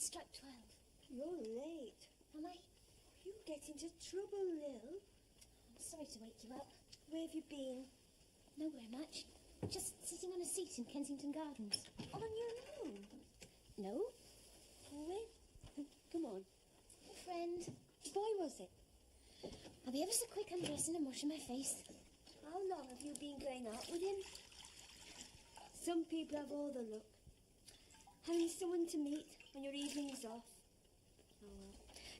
just struck 12. You're late. Am I? You get into trouble, Lil. I'm sorry to wake you up. Where have you been? Nowhere much. Just sitting on a seat in Kensington Gardens. On your own? No. Where? Come on. A friend. What boy was it? I'll be ever so quick undressing and washing my face. How long have you been going out with him? Some people have all the luck. Having someone to meet when your evening's off. Oh.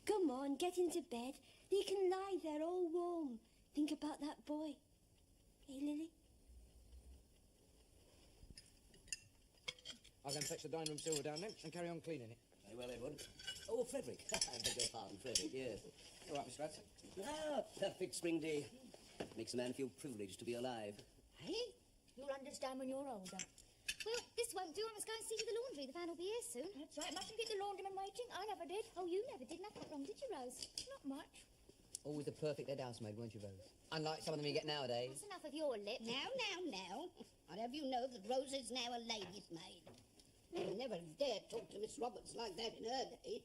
Come on, get into bed. You can lie there all warm. Think about that boy. Hey, Lily? I'll go and fetch the dining room silver down there and carry on cleaning it. Very well, Edward. Oh, Frederick. I beg your pardon, Frederick, yes. All right, Mr. Hudson. Ah, perfect spring day. Makes a man feel privileged to be alive. Hey, you'll understand when you're older. Well, this won't do. I must go and see to the laundry. The van will be here soon. That's right. Mustn't keep the laundryman waiting. I never did. Oh, you never did. Nothing wrong, did you, Rose? Not much. Always the perfect head housemaid, weren't you, Rose? Unlike some of them you get nowadays. That's enough of your lip. Now. I'd have you know that Rose is now a lady's maid. I never dared talk to Miss Roberts like that in her day.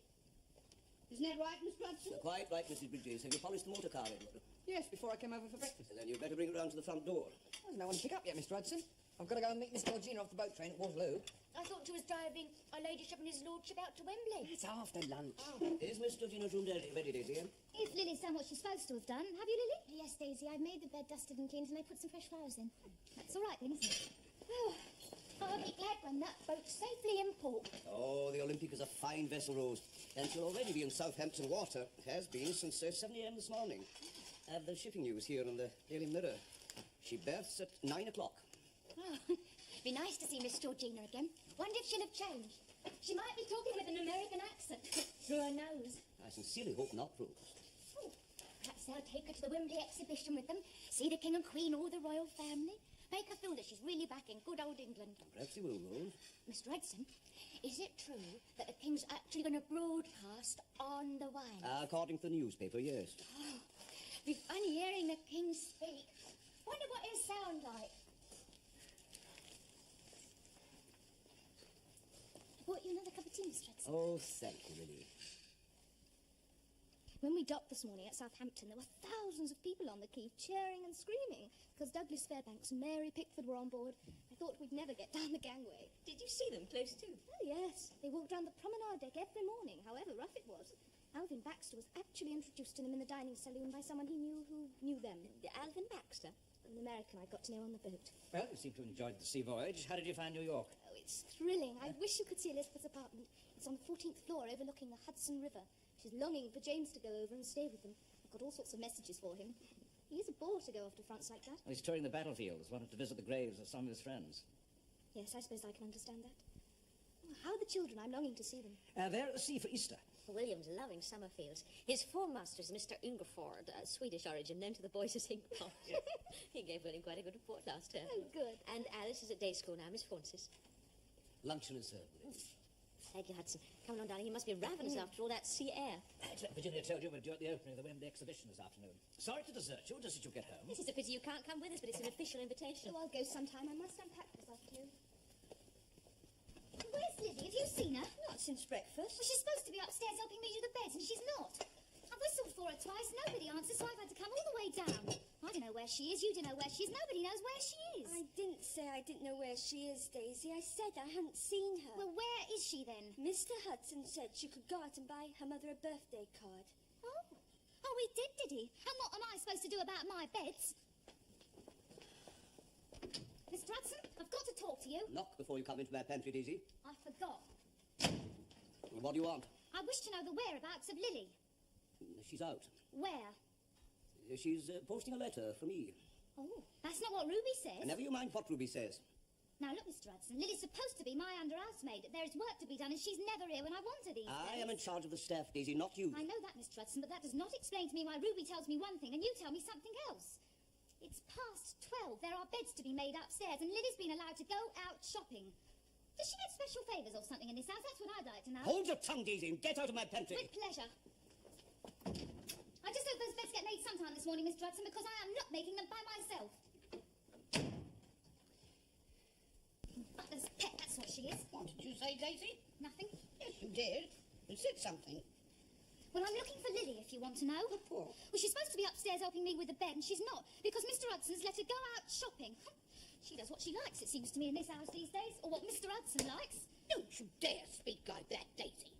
Isn't that right, Miss Hudson? You're quite right, Mrs. Bridges. Have you polished the motor car, Edward? Yes, before I came over for breakfast. Then you'd better bring it round to the front door. There's no one to pick up yet, Mr. Hudson. I've got to go and meet Miss Georgina off the boat train at Waterloo. I thought you was driving her ladyship and his lordship out to Wembley. It's after lunch. Oh. Is Miss Georgina's room ready, Daisy? If Lily's done what she's supposed to have done. Have you, Lily? Yes, Daisy. I've made the bed dusted and cleaned and I put some fresh flowers in. That's all right then, isn't it? Oh, I'll be glad when that boat's safely in port. Oh, the Olympic is a fine vessel, Rose. And she'll already be in Southampton water. Has been since 7 a.m. this morning. I have the shipping news here in the Daily Mirror. She berths at 9 o'clock. Oh, be nice to see Miss Georgina again. Wonder if she'll have changed. She might be talking with an American accent through her nose. I sincerely hope not, Rose. Oh, perhaps they'll take her to the Wembley exhibition with them, see the King and Queen, all the royal family, make her feel that she's really back in good old England. Perhaps he will, Rose. Mr. Edson, is it true that the King's actually going to broadcast on the wine? According to the newspaper, yes. Oh, be funny hearing the King speak. Wonder what he'll sound like. I bought you another cup of tea, Mr. Edson. Oh, thank you, Lily. When we docked this morning at Southampton, there were thousands of people on the quay cheering and screaming because Douglas Fairbanks and Mary Pickford were on board. I thought we'd never get down the gangway. Did you see them close to? Oh, yes. They walked down the promenade deck every morning, however rough it was. Alvin Baxter was actually introduced to them in the dining saloon by someone he knew who knew them. Alvin Baxter? An American I got to know on the boat. Well, you seem to have enjoyed the sea voyage. How did you find New York? Oh, it's thrilling. I wish you could see Elizabeth's apartment. It's on the 14th floor overlooking the Hudson River. She's longing for James to go over and stay with them. I've got all sorts of messages for him. He is a bore to go off to France like that. Well, he's touring the battlefields, wanted to visit the graves of some of his friends. Yes, I suppose I can understand that. Oh, how are the children? I'm longing to see them. They're at the sea for Easter. William's loving Summerfields. His form master is Mr. Ingerford, Swedish origin, known to the boys as Inkpot. He gave William quite a good report last term. Oh, good. And Alice is at day school now, Miss Francis. Luncheon is served, William. Thank you, Hudson. Come on, darling, you must be ravenous after all that sea air. Virginia told you we're due at the opening of the Wembley exhibition this afternoon. Sorry to desert you, just as you get home. This is a pity you can't come with us, but it's an official invitation. Oh, I'll go sometime. I must unpack this afternoon. Where's Lizzie? Have you seen her? Not since breakfast. Well, she's supposed to be upstairs helping me do the beds, and she's not. I've whistled for her twice, nobody answers, so I've had to come all the way down. I don't know where she is, you don't know where she is, nobody knows where she is. I didn't say I didn't know where she is, Daisy. I said I hadn't seen her. Well, where is she then? Mr. Hudson said she could go out and buy her mother a birthday card. Oh, he did he? And what am I supposed to do about my beds? Mr. Hudson, I've got to talk to you. Knock before you come into my pantry, Daisy. I forgot. What do you want? I wish to know the whereabouts of Lily. She's out. Where? She's posting a letter for me. Oh, that's not what Ruby says. Never you mind what Ruby says. Now, look, Mr. Hudson, Lily's supposed to be my under-housemaid. There is work to be done, and she's never here when I want her these days. I am in charge of the staff, Daisy, not you. I know that, Mr. Hudson, but that does not explain to me why Ruby tells me one thing and you tell me something else. It's past 12. There are beds to be made upstairs, and Lily's been allowed to go out shopping. Does she get special favours or something in this house? That's what I'd like to know. Hold your tongue, Daisy, and get out of my pantry. With pleasure. I just hope those beds get made sometime this morning, Mr. Hudson, because I am not making them by myself. Butler's pet, that's what she is. What did you say, Daisy? Nothing. Yes, you did. and said something. Well, I'm looking for Lily, if you want to know. What for? Well, she's supposed to be upstairs helping me with the bed, and she's not, because Mr. Hudson's let her go out shopping. She does what she likes, it seems to me, in this house these days, or what Mr. Hudson likes. Don't you dare speak like that, Daisy.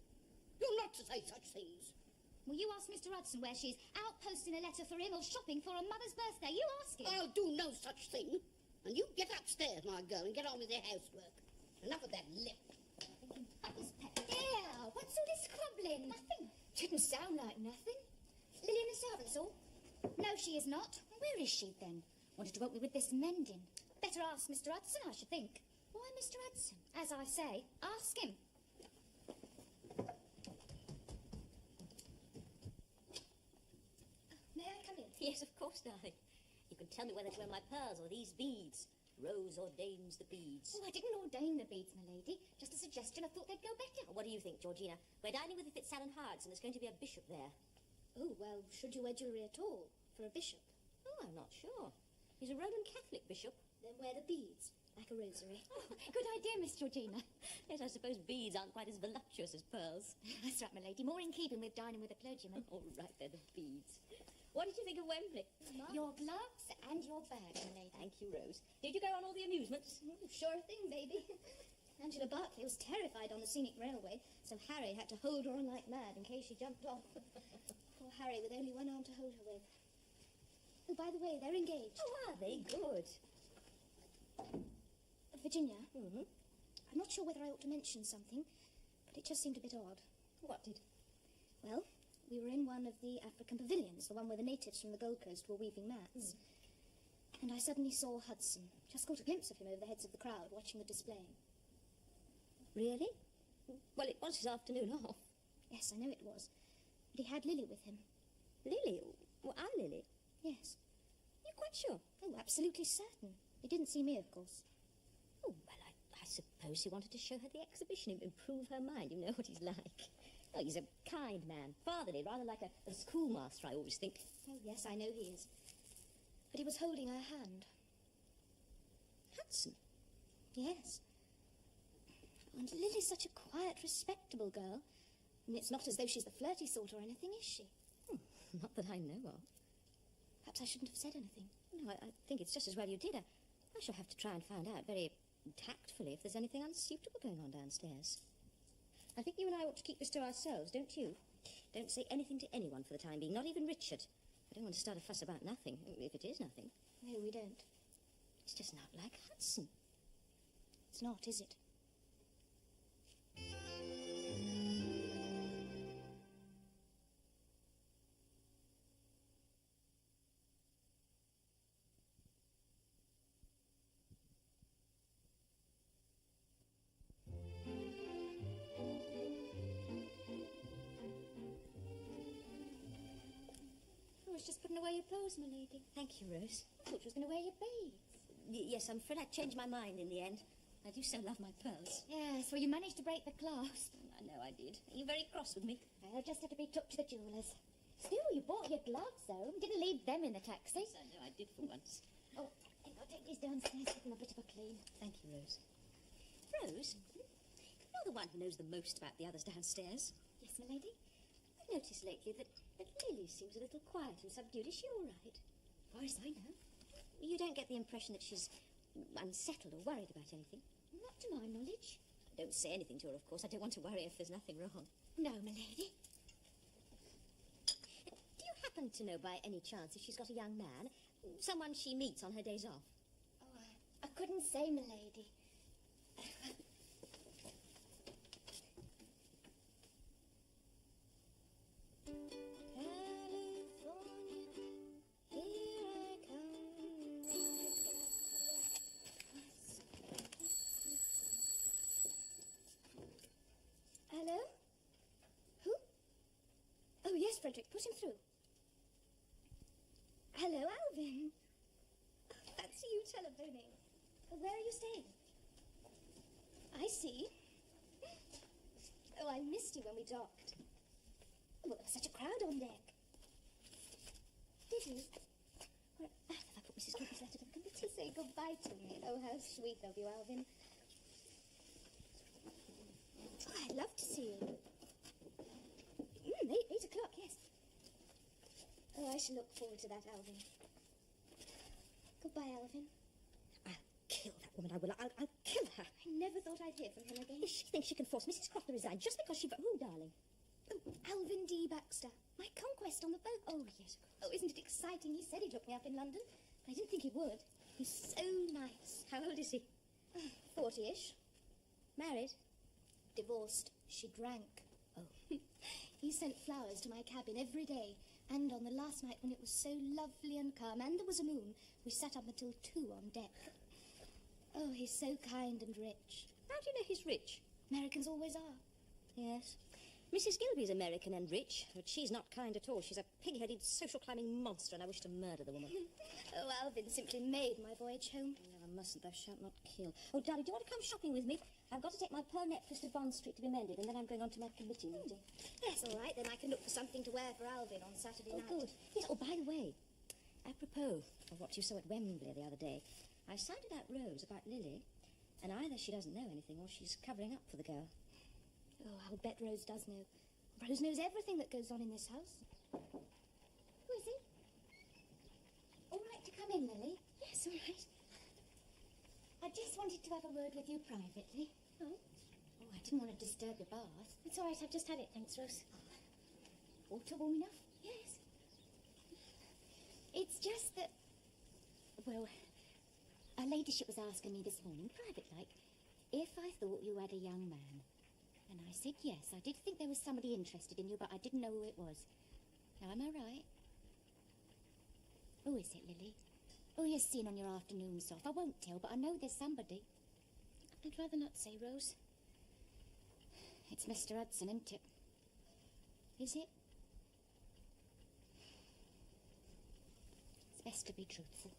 You're not to say such things. Well, you ask Mr. Hudson where she is, out posting a letter for him or shopping for her mother's birthday. You ask him. I'll do no such thing. And you get upstairs, my girl, and get on with your housework. Enough of that lip. Papa's pet. Yeah, what's all this crumbling? Nothing. Didn't sound like nothing. Lily in the servants' hall? No, she is not. Where is she, then? Wanted to help me with this mending. Better ask Mr. Hudson, I should think. Why Mr. Hudson? As I say, ask him. May I come in? Yes, of course, darling. You can tell me whether to wear my pearls or these beads. Rose ordains the beads. Oh, I didn't ordain the beads, my lady. Just a suggestion. I thought they'd go better. What do you think, Georgina? We're dining with the Fitzallen Hards, and there's going to be a bishop there. Oh, well, should you wear jewellery at all for a bishop? Oh, I'm not sure. He's a Roman Catholic bishop. Then wear the beads, like a rosary. Oh, good idea, Miss Georgina. Yes, I suppose beads aren't quite as voluptuous as pearls. That's right, my lady. More in keeping with dining with a clergyman. All right, they're the beads. What did you think of Wembley? Your gloves and your bag, my lady. Thank you, Rose. Did you go on all the amusements? Sure thing, baby. Angela Barclay was terrified on the scenic railway, so Harry had to hold her on like mad in case she jumped off. Poor Harry with only one arm to hold her with. Oh, by the way, they're engaged. Oh, are they? Good. Virginia, Mm-hmm. I'm not sure whether I ought to mention something, but it just seemed a bit odd. What did? Well, we were in one of the African pavilions, the one where the natives from the Gold Coast were weaving mats. And I suddenly saw Hudson. Just caught a glimpse of him over the heads of the crowd, watching the display. Really? Well, it was his afternoon off. Yes, I know it was. But he had Lily with him. Lily? Well, I'm Lily. Yes. You're quite sure? Oh, absolutely certain. He didn't see me, of course. Oh, well, I suppose he wanted to show her the exhibition, improve her mind. You know what he's like. Oh, he's a kind man. Fatherly, rather like a schoolmaster, I always think. Oh, yes, I know he is. But he was holding her hand. Hudson? Yes. And Lily's such a quiet, respectable girl. And it's not as though she's the flirty sort or anything, is she? Not that I know of. Perhaps I shouldn't have said anything. No, I think it's just as well you did. I shall have to try and find out very tactfully if there's anything unsuitable going on downstairs. I think you and I ought to keep this to ourselves, don't you? Don't say anything to anyone for the time being, not even Richard. I don't want to start a fuss about nothing, if it is nothing. No, we don't. It's just not like Hudson. It's not, is it? I was just putting away your clothes, my lady. Thank you, Rose. I thought you was going to wear your beads. Yes, I'm afraid I changed my mind in the end. I do so love my pearls. Yes, well, you managed to break the clasp. I know I did. Are you very cross with me? I'll just have to be took to the jeweller's. Still, you bought your gloves, though. Didn't leave them in the taxi. Yes, I know I did for once. Oh, I'll take these downstairs, give them a bit of a clean. Thank you, Rose. Rose? You're the one who knows the most about the others downstairs. Yes, my lady? I've noticed lately that Lily seems a little quiet and subdued. Is she all right? As far as I know. You don't get the impression that she's unsettled or worried about anything? Not to my knowledge. Don't say anything to her, of course. I don't want to worry if there's nothing wrong. No, my lady. Do you happen to know by any chance if she's got a young man? Someone she meets on her days off? Oh, I couldn't say, my lady. Hello? Who? Oh, yes, Frederick. Put him through. Hello, Alvin. That's you telephoning. Where are you staying? I see. Oh, I missed you when we docked. Oh, well, there was such a crowd on deck. Did you? Where have I put Mrs. Cooper's letter to the committee? To say goodbye to me. Oh, how sweet of you, Alvin. Oh, I'd love to see you. time. 8 o'clock, yes. Oh, I shall look forward to that, Alvin. Goodbye, Alvin. I'll kill that woman, I will. I'll kill her. I never thought I'd hear from him again. If she thinks she can force Mrs. Croft to resign just because she... Who, darling? Oh, Alvin D. Baxter. My conquest on the boat. Oh, yes, of course. Oh, isn't it exciting? He said he'd look me up in London. I didn't think he would. He's so nice. How old is he? 40-ish. Married? Divorced. She drank. Oh. He sent flowers to my cabin every day. And on the last night when it was so lovely and calm and there was a moon, we sat up until 2 on deck. Oh, he's so kind and rich. How do you know he's rich? Americans always are. Yes. Mrs. Gilby's American and rich, but she's not kind at all. She's a pig-headed social climbing monster, and I wish to murder the woman. Oh, Alvin simply made my voyage home. No, I mustn't. Thou shalt not kill. Oh, Daddy, do you want to come shopping with me? I've got to take my pearl necklace to Bond Street to be mended, and then I'm going on to my committee meeting. That's all right. Then I can look for something to wear for Alvin on Saturday night. Good. Yes, oh, by the way, apropos of what you saw at Wembley the other day, I sounded out Rose about Lily, and either she doesn't know anything or she's covering up for the girl. Oh, I'll bet Rose does know. Rose knows everything that goes on in this house. Who is he? All right to come in, Lily? Yes, all right. I just wanted to have a word with you privately. Oh? Oh, I didn't want to disturb your bath. It's all right. I've just had it. Thanks, Rose. Water warm enough? Yes. It's just that... Well, her ladyship was asking me this morning, private-like, if I thought you had a young man. And I said yes. I did think there was somebody interested in you, but I didn't know who it was. Now, am I right? Who is it, Lily? Who you seen on your afternoons off? I won't tell, but I know there's somebody. I'd rather not say, Rose. It's Mr. Hudson, isn't it? Is it? It's best to be truthful.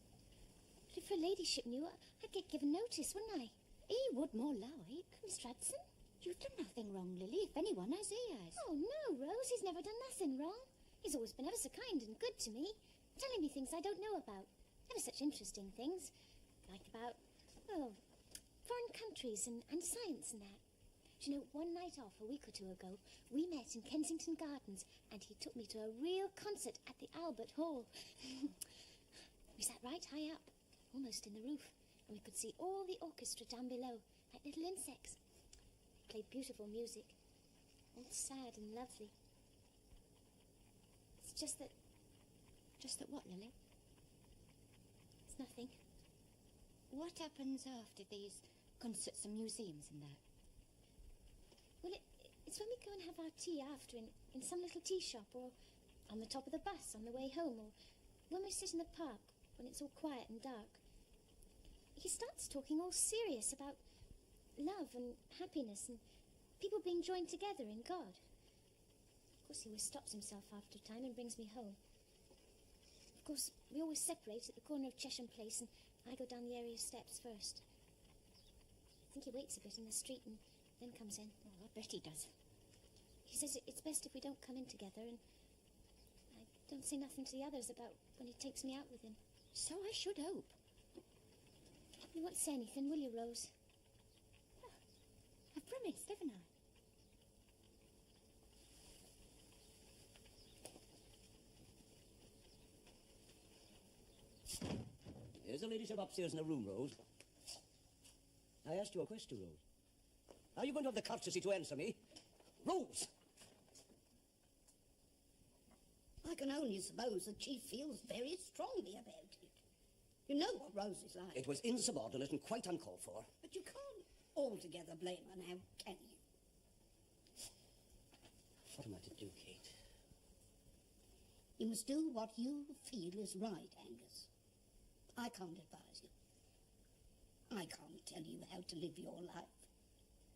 But if her ladyship knew, I'd get given notice, wouldn't I? He would more like. Mr. Hudson, you've done nothing wrong, Lily. If anyone has, he has. Oh, no, Rose. He's never done nothing wrong. He's always been ever so kind and good to me, telling me things I don't know about. Ever such interesting things. Like about, well, foreign countries and science and that. Do you know, one night off a week or 2 ago, we met in Kensington Gardens, and he took me to a real concert at the Albert Hall. We sat right high up, almost in the roof, and we could see all the orchestra down below, like little insects. They played beautiful music, all sad and lovely. It's just that... Just that what, Lily? It's nothing. What happens after these concerts and museums and that? Well, it's when we go and have our tea after in some little tea shop, or on the top of the bus on the way home, or when we sit in the park when it's all quiet and dark. He starts talking all serious about love and happiness and people being joined together in God. Of course, he always stops himself after a time and brings me home. Of course, we always separate at the corner of Chesham Place, and I go down the area steps first. I think he waits a bit in the street and then comes in. Oh, I bet he does. He says it's best if we don't come in together, and I don't say nothing to the others about when he takes me out with him. So I should hope. You won't say anything, will you, Rose? Oh, I've promised, haven't I? Is the ladyship upstairs in the room, Rose? I asked you a question, Rose. Are you going to have the courtesy to answer me? Rose! I can only suppose that she feels very strongly about it. You know what Rose is like. It was insubordinate and quite uncalled for. But you can't altogether blame her now, can you? What am I to do, Kate? You must do what you feel is right, Angus. I can't advise you. I can't tell you how to live your life.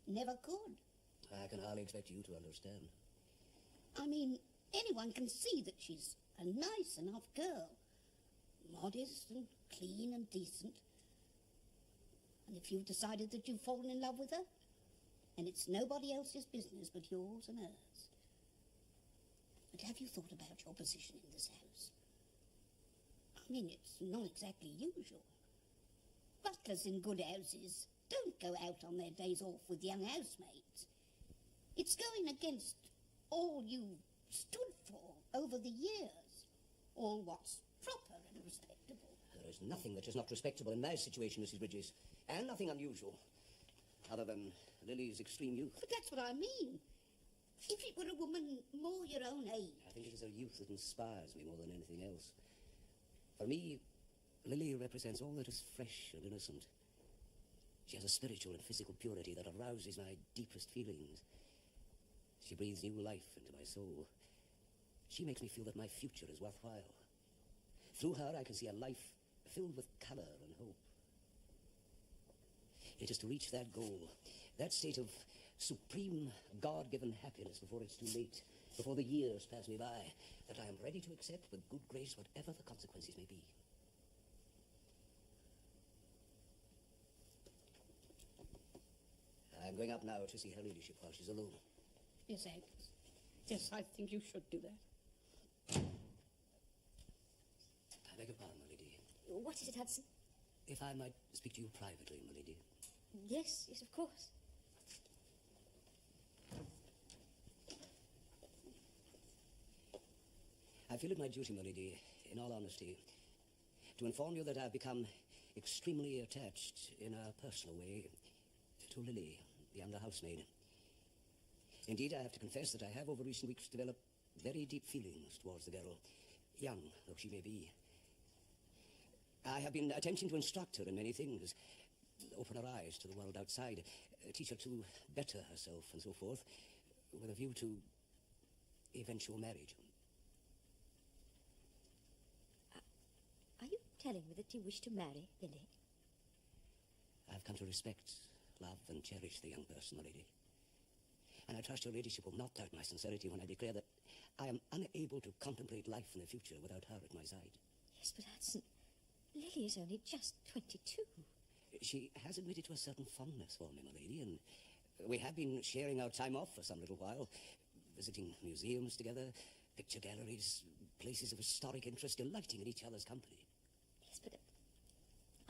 Never could. I can hardly expect you to understand. I mean, anyone can see that she's a nice enough girl. Modest and clean and decent. And if you've decided that you've fallen in love with her, then it's nobody else's business but yours and hers. But have you thought about your position in this house? I mean, it's not exactly usual. Butlers in good houses don't go out on their days off with young housemaids. It's going against all you stood for over the years. All what's proper and respectable. There is nothing that is not respectable in my situation, Mrs. Bridges, and nothing unusual, other than Lily's extreme youth. But that's what I mean. If it were a woman more your own age... I think it is her youth that inspires me more than anything else. For me, Lily represents all that is fresh and innocent. She has a spiritual and physical purity that arouses my deepest feelings. She breathes new life into my soul. She makes me feel that my future is worthwhile. Through her, I can see a life filled with colour and hope. It is to reach that goal, that state of supreme God-given happiness before it's too late, before the years pass me by, that I am ready to accept with good grace whatever the consequences may be. I'm going up now to see her ladyship while she's alone. Yes, Agnes. Yes, I think you should do that. I beg your pardon, my lady. What is it, Hudson? If I might speak to you privately, my lady. Yes, yes, of course. I feel it my duty, my lady, in all honesty, to inform you that I've become extremely attached in a personal way to Lily, the younger housemaid. Indeed, I have to confess that I have over recent weeks developed very deep feelings towards the girl, young though she may be. I have been attempting to instruct her in many things, open her eyes to the world outside, teach her to better herself and so forth, with a view to eventual marriage. Are you telling me that you wish to marry Lily? I've come to respect, love and cherish the young person, my lady. And I trust your ladyship will not doubt my sincerity when I declare that I am unable to contemplate life in the future without her at my side. Yes, but Hudson, Lily is only just 22. She has admitted to a certain fondness for me, my lady, and we have been sharing our time off for some little while, visiting museums together, picture galleries, places of historic interest, delighting in each other's company. Yes, but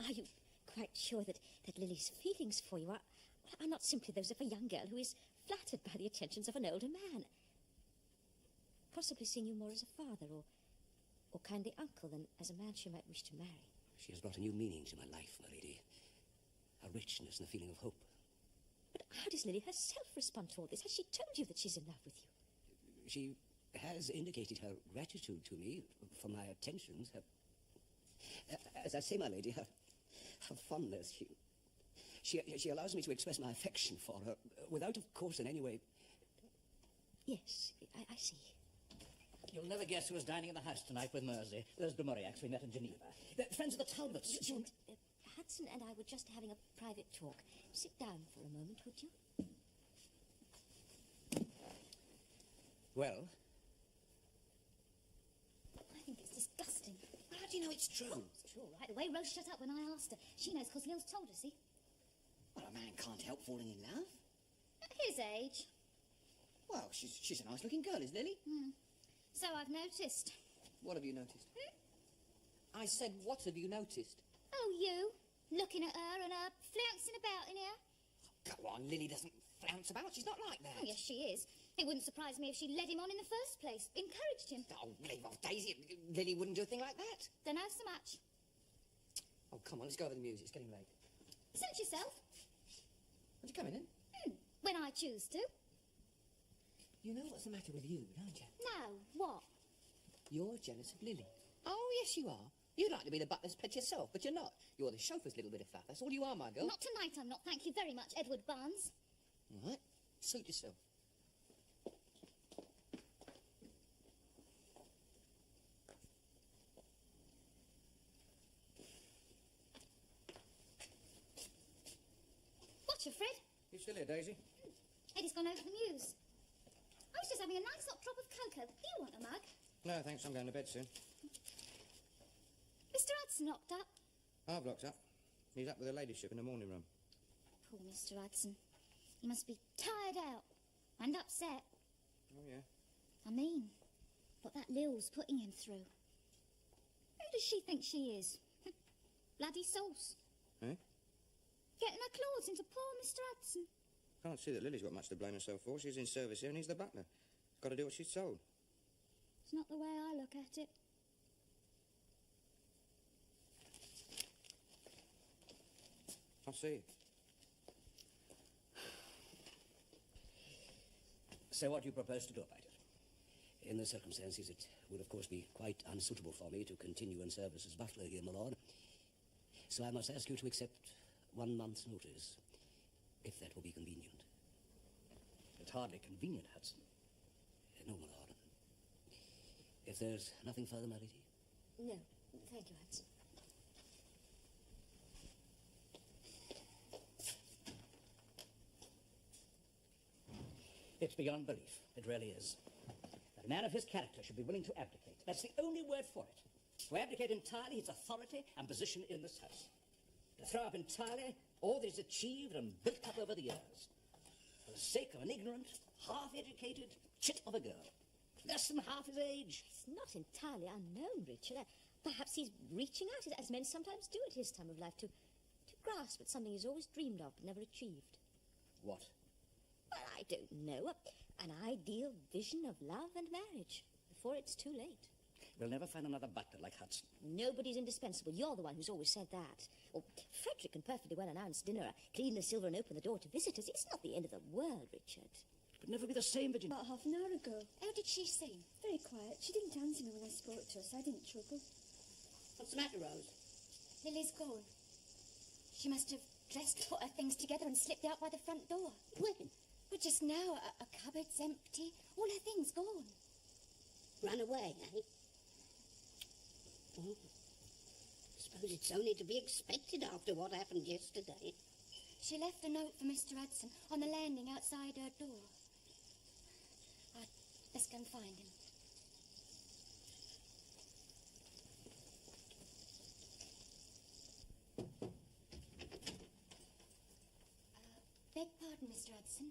are you quite sure that Lily's feelings for you are not simply those of a young girl who is flattered by the attentions of an older man? Possibly seeing you more as a father or kindly uncle than as a man she might wish to marry. She has brought a new meaning to my life, my lady. A richness and a feeling of hope. But how does Lily herself respond to all this? Has she told you that she's in love with you? She has indicated her gratitude to me for my attentions. As I say, my lady, her fondness. She allows me to express my affection for her, without, of course, in any way... Yes, I see. You'll never guess who was dining in the house tonight with Mersey. Those de Mauriacs we met in Geneva. They're friends of the Talbots. Hudson and I were just having a private talk. Sit down for a moment, would you? Well? I think it's disgusting. How do you know it's true? It's true, all right. The way Rose shut up when I asked her. She knows because Lil's told her, see? Well, a man can't help falling in love. At his age. Well, she's a nice-looking girl, is Lily? So I've noticed. What have you noticed? I said, what have you noticed? Oh, you. Looking at her and her flouncing about in here. Go on, Lily doesn't flounce about. She's not like that. Oh, yes, she is. It wouldn't surprise me if she led him on in the first place. Encouraged him. Oh, leave off, Daisy. Lily wouldn't do a thing like that. Don't know so much. Oh, come on, let's go over the music. It's getting late. Suit yourself. Would you come in? When I choose to. You know what's the matter with you, don't you? No, what? You're jealous of Lily. Oh, yes, you are. You'd like to be the butler's pet yourself, but you're not. You're the chauffeur's little bit of faff. That's all you are, my girl. Not tonight, I'm not. Thank you very much, Edward Barnes. All right. Suit yourself. Watcha, Fred. You still here, Daisy? Eddie's gone over the news. I was just having a nice hot drop of cocoa. Do you want a mug? No, thanks. I'm going to bed soon. Mr. Hudson locked up. I've locked up. He's up with the ladyship in the morning room. Poor Mr. Hudson. He must be tired out and upset. Oh, yeah. I mean, what that Lil's putting him through. Who does she think she is? Bloody sauce. Eh? Getting her claws into poor Mr. Hudson. Can't see that Lily's got much to blame herself for. She's in service here and he's the butler. Got to do what she's told. It's not the way I look at it. I see. So what do you propose to do about it? In the circumstances, it would, of course, be quite unsuitable for me to continue in service as butler here, my lord. So I must ask you to accept 1 month's notice, if that will be convenient. It's hardly convenient, Hudson. No, my lord. If there's nothing further, my lady. No, thank you, Hudson. It's beyond belief. It really is. That a man of his character should be willing to abdicate. That's the only word for it. To abdicate entirely his authority and position in this house. To throw up entirely all that is achieved and built up over the years. For the sake of an ignorant, half-educated chit of a girl. Less than half his age. It's not entirely unknown, Richard. Perhaps he's reaching out, as men sometimes do at his time of life, to grasp at something he's always dreamed of but never achieved. What? Well, I don't know. An ideal vision of love and marriage, before it's too late. We'll never find another butler like Hudson. Nobody's indispensable. You're the one who's always said that. Well, Frederick can perfectly well announce dinner, clean the silver and open the door to visitors. It's not the end of the world, Richard. It would never be the same, Virginia. About half an hour ago. How did she sing? Very quiet. She didn't answer me when I spoke to her, so I didn't trouble. What's the matter, Rose? Lily's gone. She must have dressed, put her things together and slipped out by the front door. When? But just now, a cupboard's empty. All her things gone. Ran away, eh? Oh, I suppose it's only to be expected after what happened yesterday. She left a note for Mr. Hudson on the landing outside her door. I'd best go and find him. Beg pardon, Mr. Hudson.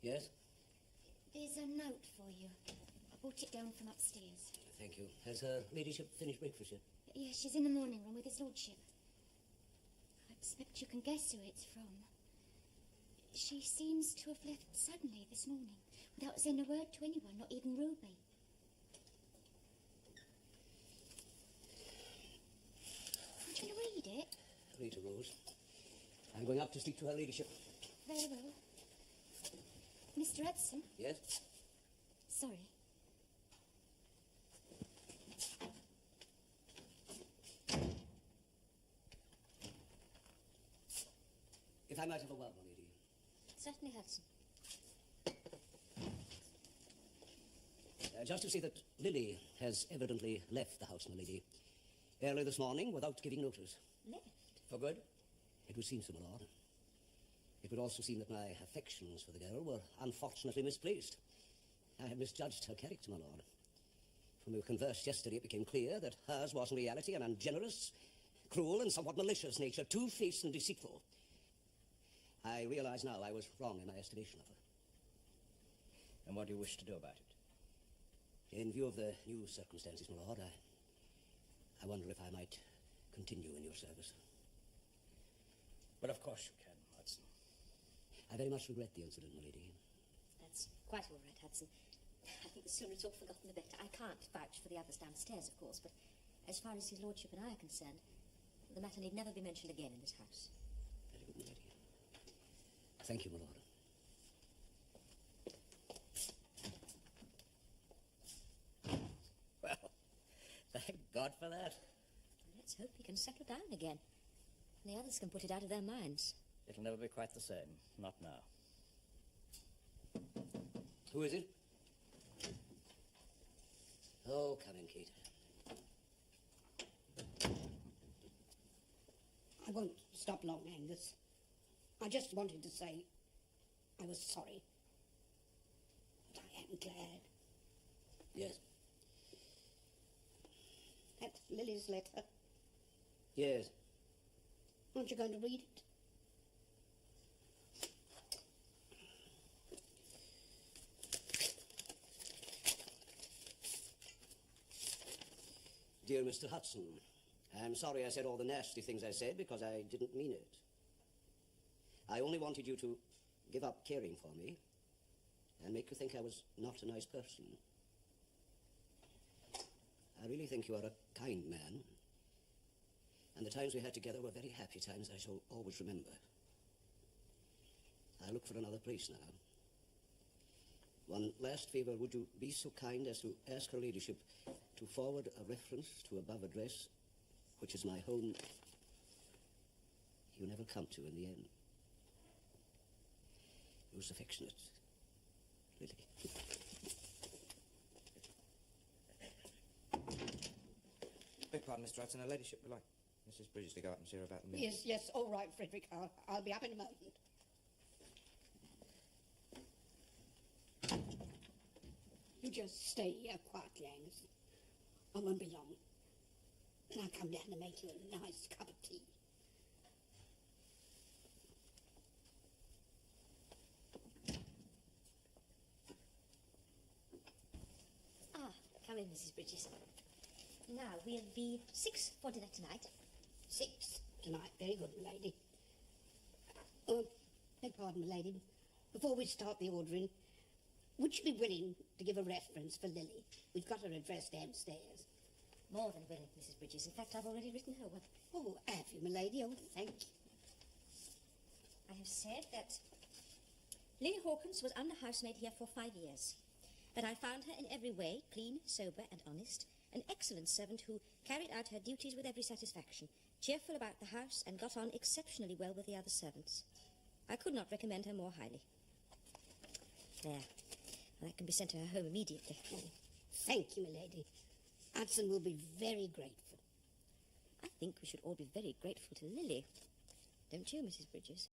Yes? There's a note for you. I brought it down from upstairs. Thank you. Has her ladyship finished breakfast yet? Yes, she's in the morning room with his lordship. I expect you can guess who it's from. She seems to have left suddenly this morning, without saying a word to anyone, not even Ruby. Want you to read it? Read it, Rose. I'm going up to speak to her ladyship. Very well. Mr. Hudson? Yes? Sorry. If I might have a word, my lady. Certainly, Hudson. Just to say that Lily has evidently left the house, my lady, early this morning without giving notice. Left? For good? It would seem so, my lord. It would also seem that my affections for the girl were unfortunately misplaced. I had misjudged her character, my lord. When we conversed yesterday, it became clear that hers was in reality an ungenerous, cruel, and somewhat malicious nature, two-faced and deceitful. I realize now I was wrong in my estimation of her. And what do you wish to do about it? In view of the new circumstances, my lord, I wonder if I might continue in your service. But of course you can, Hudson. I very much regret the incident, my lady. That's quite all right, Hudson. I think the sooner it's all forgotten, the better. I can't vouch for the others downstairs, of course, but as far as his lordship and I are concerned, the matter need never be mentioned again in this house. Very good, my lady. Thank you, my lord. Well, thank God for that. Let's hope he can settle down again. And the others can put it out of their minds. It'll never be quite the same. Not now. Who is it? Oh, come in, Kate. I won't stop long, Angus. I just wanted to say I was sorry. But I am glad. Yes. That's Lily's letter. Yes. Aren't you going to read it? Dear Mr. Hudson, I'm sorry I said all the nasty things I said because I didn't mean it. I only wanted you to give up caring for me and make you think I was not a nice person. I really think you are a kind man. And the times we had together were very happy times I shall always remember. I'll look for another place now. One last favour, would you be so kind as to ask her ladyship to forward a reference to above address, which is my home, you never come to in the end. Yours affectionate, Lily. Beg pardon, Mr. Hudson. Her ladyship would like Mrs. Bridges to go up and see her about the mill. Yes, all right, Frederick. I'll be up in a moment. You just stay here quietly, Angus. I won't be long. And I'll come down and make you a nice cup of tea. Ah, come in, Mrs. Bridges. Now, we'll be 6 for dinner tonight. 6 tonight. Very good, my lady. Beg pardon, my lady. Before we start the ordering, would you be willing to give a reference for Lily? We've got her address downstairs. More than willing, Mrs. Bridges. In fact, I've already written her one. Oh, have you, my lady? Oh, thank you. I have said that Lily Hawkins was under housemaid here for 5 years. That I found her in every way clean, sober and honest, an excellent servant who carried out her duties with every satisfaction, cheerful about the house and got on exceptionally well with the other servants. I could not recommend her more highly. There. Well, that can be sent to her home immediately. Thank you, my lady. Hudson will be very grateful. I think we should all be very grateful to Lily. Don't you, Mrs. Bridges?